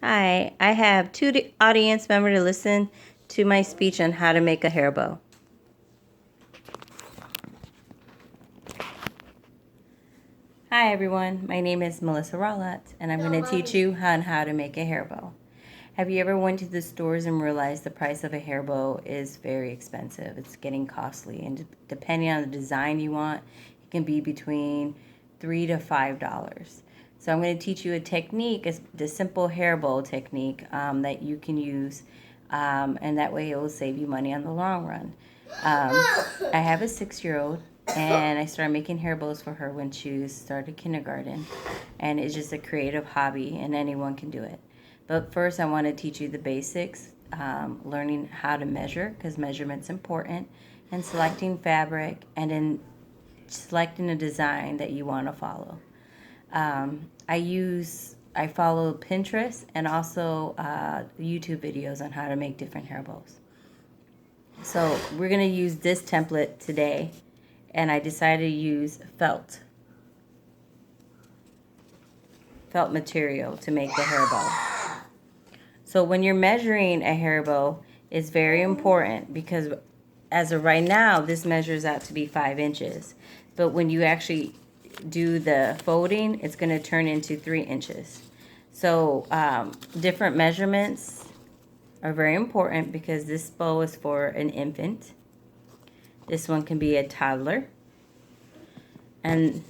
Hi, I have two audience members to listen to my speech on how to make a hair bow. Hi everyone, my name is Melissa Rawlat, and I'm going to teach you on how to make a hair bow. Have you ever went to the stores and realized the price of a hair bow is very expensive? It's getting costly, and depending on the design you want, it can be between $3 to $5. So I'm going to teach you a technique, the simple hair bow technique that you can use, and that way it will save you money on the long run. I have a 6-year-old, and I started making hair bows for her when she started kindergarten, and it's just a creative hobby, and anyone can do it. But first, I want to teach you the basics, learning how to measure, because measurement's important, and selecting fabric, and then selecting a design that you want to follow. I follow Pinterest and also YouTube videos on how to make different hair bows. So we're going to use this template today, and I decided to use felt material to make the hair bow. So when you're measuring a hair bow, it's very important because as of right now, this measures out to be 5 inches. But when you actually do the folding, it's going to turn into 3 inches. So different measurements are very important because this bow is for an infant. This one can be a toddler. And,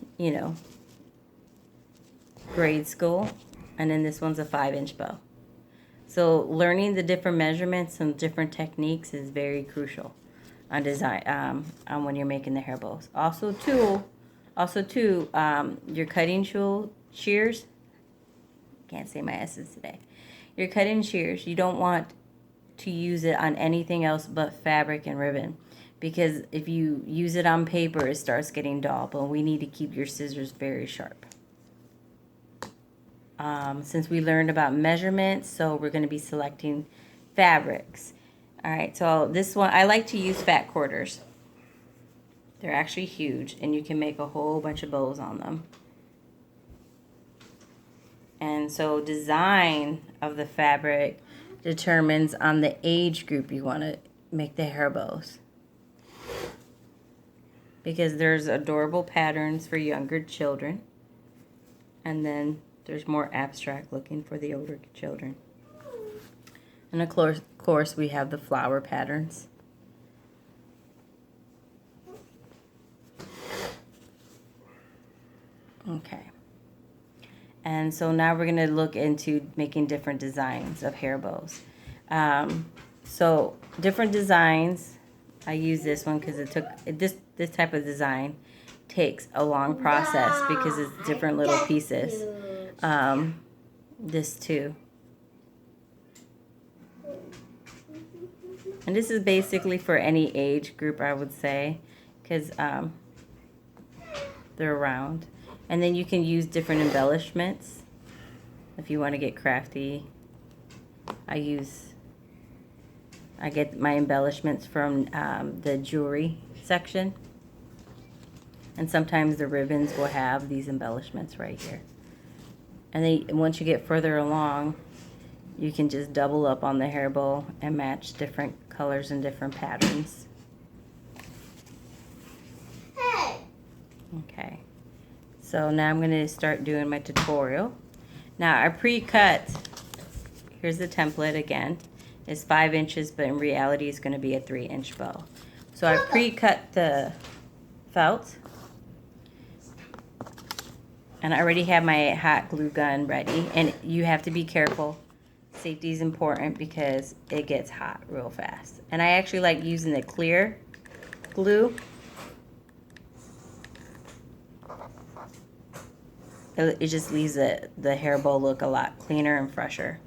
grade school. And then this one's a 5-inch bow. So learning the different measurements and different techniques is very crucial on design on when you're making the hair bows. Also too, your cutting shears. Can't say my S's today. Your cutting shears, you don't want to use it on anything else but fabric and ribbon, because if you use it on paper, it starts getting dull. But we need to keep your scissors very sharp. Since we learned about measurements, so we're going to be selecting fabrics. All right, so this one, I like to use fat quarters. They're actually huge, and you can make a whole bunch of bows on them. And so design of the fabric determines on the age group you want to make the hair bows. Because there's adorable patterns for younger children, and then there's more abstract looking for the older children. And of course we have the flower patterns. Okay. And so now we're going to look into making different designs of hair bows. So different designs. I use this one because it took this type of design takes a long process because it's different little pieces. This too. And this is basically for any age group, I would say, because they're round. And then you can use different embellishments if you want to get crafty. I get my embellishments from the jewelry section. And sometimes the ribbons will have these embellishments right here. And then once you get further along, you can just double up on the hair bow and match different colors and different patterns. Okay. So now I'm going to start doing my tutorial. Now I pre-cut, here's the template again. It's 5 inches, but in reality it's going to be a 3-inch bow. So I pre-cut the felt. And I already have my hot glue gun ready. And you have to be careful. Safety is important because it gets hot real fast. And I actually like using the clear glue. It just leaves the hair bow look a lot cleaner and fresher.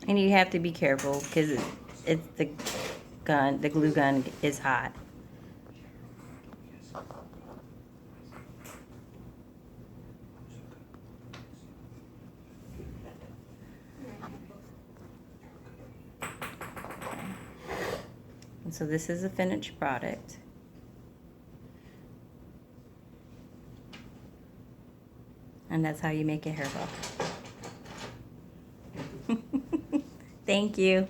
And you have to be careful because it's the gun, the glue gun is hot. And so this is a finished product. And that's how you make a hairball. Thank you.